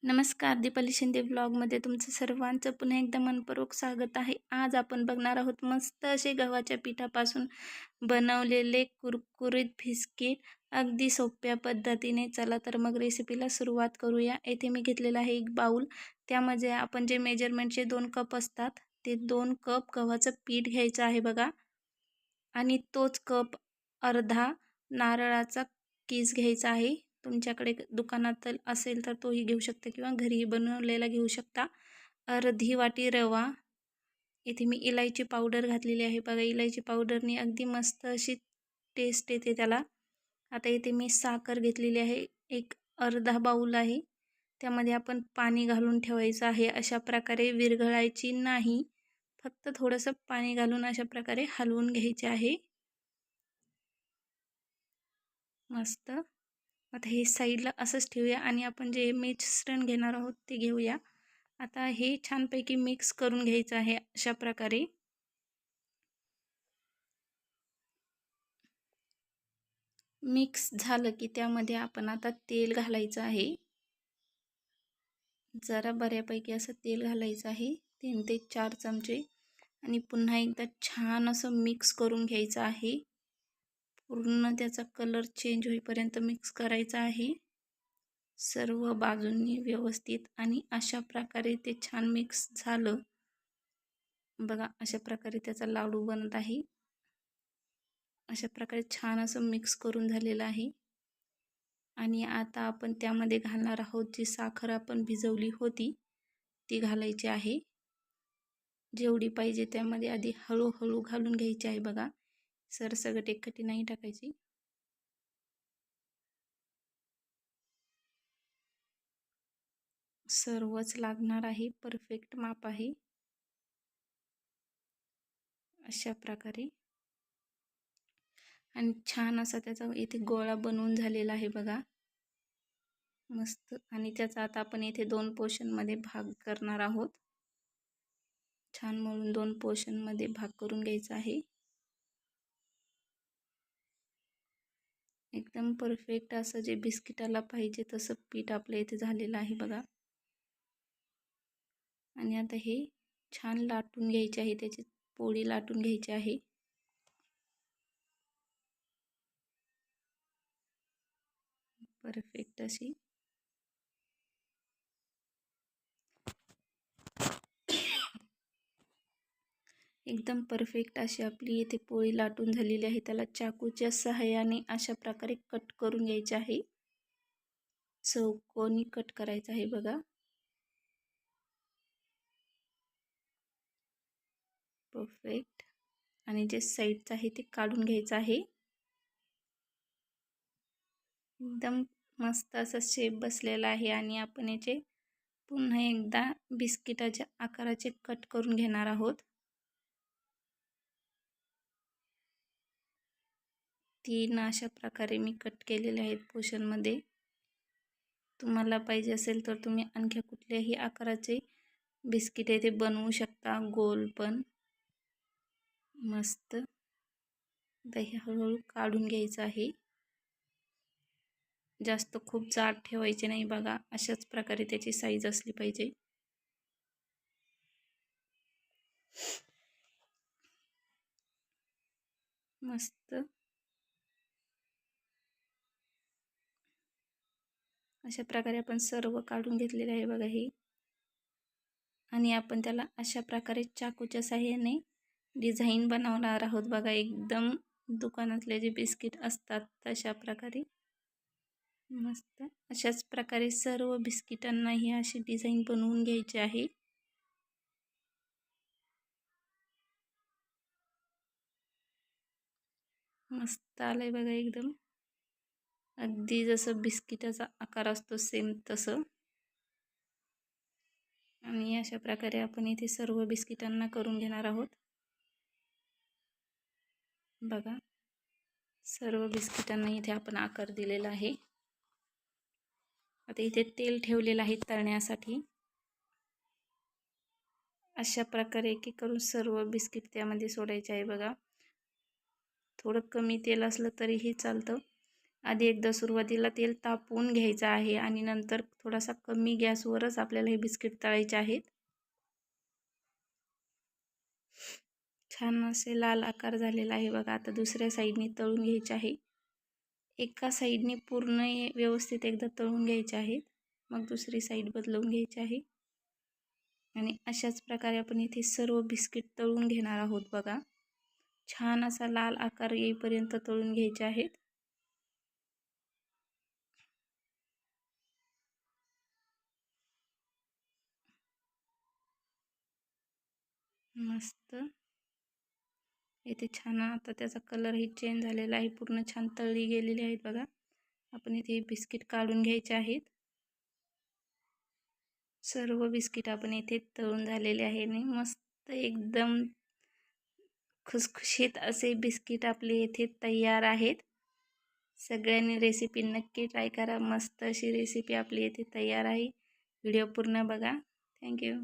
नमस्कार, दीपाली शिंदे ब्लॉगमध्ये तुमचं सर्वांचं पुन्हा एकदा मनपूर्वक स्वागत आहे. आज आपण बघणार आहोत मस्त असे गव्हाच्या पिठापासून बनवलेले कुरकुरीत बिस्किट अगदी सोप्या पद्धतीने. चला तर मग रेसिपीला सुरुवात करूया. येथे मी घेतलेला आहे एक बाउल. त्यामध्ये आपण जे मेजरमेंटचे 2 कप असतात ते 2 कप गव्हाचं पीठ घ्यायचं आहे बघा. आणि तोच कप अर्धा नारळाचा कीस घ्यायचा आहे. तुमच्याकडे दुकानात असेल तर तोही घेऊ शकता किंवा घरी बनवलेला घेऊ शकता. अर्धी वाटी रवा. इथे मी इलायची पावडर घातलेली आहे बघा. इलायची पावडरने अगदी मस्त अशी टेस्ट येते त्याला. आता इथे मी साखर घेतलेली आहे. एक अर्धा बाऊल आहे. त्यामध्ये आपण पाणी घालून ठेवायचं आहे. अशा प्रकारे विरघळायची नाही. फक्त थोडंसं पाणी घालून अशा प्रकारे हलवून घ्यायचे आहे. मस्त. आता हे साईडला असंच ठेवूया आणि आपण जे मिश्रण घेणार आहोत ते घेऊया. आता हे छानपैकी मिक्स करून घ्यायचं आहे अशा प्रकारे. मिक्स झालं की त्यामध्ये आपण आता तेल घालायचं आहे. जरा बऱ्यापैकी असं तेल घालायचं आहे, 3 ते 4 चमचे. आणि पुन्हा एकदा छान असं मिक्स करून घ्यायचं आहे. पूर्ण त्याचा कलर चेंज होईपर्यंत मिक्स करायचा आहे सर्व बाजूंनी व्यवस्थित. आणि अशा प्रकारे ते छान मिक्स झालं बघा. अशा प्रकारे त्याचा लाडू बनत आहे. अशा प्रकारे छान असं मिक्स करून झालेलं आहे. आणि आता आपण त्यामध्ये घालणार आहोत जी साखर आपण भिजवली होती ती घालायची आहे. जेवढी पाहिजे त्यामध्ये आधी हळूहळू घालून घ्यायची आहे बघा. सरसकट एकखटी नाही टाकायची. सर्वच लागणार आहे. परफेक्ट माप आहे. अशा प्रकारे आणि छान असा त्याचा इथे गोळा बनवून झालेला आहे बघा. मस्त. आणि त्याचा आता आपण इथे 2 पोर्शनमध्ये भाग करणार आहोत. छान मळून 2 पोर्शनमध्ये भाग करून घ्यायचा आहे. एकदम परफेक्ट असं जे बिस्किटाला पाहिजे तसं पीठ आपल्या इथे झालेलं आहे बघा. आणि आता हे छान लाटून घ्यायचे आहे. त्याची पोळी लाटून घ्यायची आहे. परफेक्ट अशी. एकदम परफेक्ट अशी आपली इथे पोळी लाटून झालेली आहे. त्याला चाकूच्या सहाय्याने अशा प्रकारे कट करून घ्यायचे आहे. चौकोनी कट करायचा आहे बघा. परफेक्ट. आणि जे साईडचं आहे ते काढून घ्यायचं आहे. एकदम मस्त असा शेप बसलेला आहे. आणि आपण याचे पुन्हा एकदा बिस्किटाच्या आकाराचे कट करून घेणार आहोत. 3 अशा प्रकारे मी कट केलेले आहेत पोर्शनमध्ये. तुम्हाला पाहिजे असेल तर तुम्ही आणखी कुठल्याही आकाराचे बिस्किट येथे बनवू शकता, गोल पण. मस्त. दही हळूहळू काढून घ्यायचं आहे. जास्त खूप जाड ठेवायचे नाही बघा. अशाच प्रकारे त्याची साईज असली पाहिजे. मस्त. अशा प्रकारे आपण सर्व काढून घेतलेले आहे बघा हे. आणि आपण त्याला अशा प्रकारे चाकूच्या साहाय्याने डिझाईन बनवणार आहोत बघा. एकदम दुकानातले जे बिस्किट असतात तशा प्रकारे. मस्त. अशाच प्रकारे सर्व बिस्किटांना ही अशी डिझाईन बनवून घ्यायची आहे. मस्त आलंय बघा एकदम. अगदी जसं बिस्किटाचा आकार असतो सेम तसं. आणि अशा प्रकारे आपण इथे सर्व बिस्किटांना करून घेणार आहोत बघा. सर्व बिस्किटांना इथे आपण आकार दिलेला आहे. आता इथे तेल ठेवलेलं आहे तळण्यासाठी. अशा प्रकारे एक एक करून सर्व बिस्किट त्यामध्ये सोडायचे आहे बघा. थोडं कमी तेल असलं तरीही चालतं. आधी एकदा सुरुवातीला तेल तापवून घ्यायचं आहे आणि नंतर थोडासा कमी गॅसवरच आपल्याला हे बिस्किट तळायचे आहेत. छान असे लाल आकार झालेला आहे बघा. आता दुसऱ्या साईडने तळून घ्यायचे आहे. एका साईडने पूर्ण व्यवस्थित एकदा तळून घ्यायचे आहेत, मग दुसरी साईड बदलवून घ्यायची आहे. आणि अशाच प्रकारे आपण इथे सर्व बिस्किट तळून घेणार आहोत बघा. छान असा लाल आकार येईपर्यंत तळून घ्यायचे आहेत. मस्त इथे छान आता त्याचा कलरही चेंज झालेला आहे. पूर्ण छान तळली गेलेली आहेत बघा. आपण इथे बिस्किट काढून घ्यायचे आहेत. सर्व बिस्किट आपण इथे तळून झालेले आहे आणि मस्त एकदम खुसखुशीत असे बिस्किट आपले येथे तयार आहेत. सगळ्यांनी रेसिपी नक्की ट्राय करा. मस्त अशी रेसिपी आपली येथे तयार आहे. व्हिडिओ पूर्ण बघा. थँक्यू.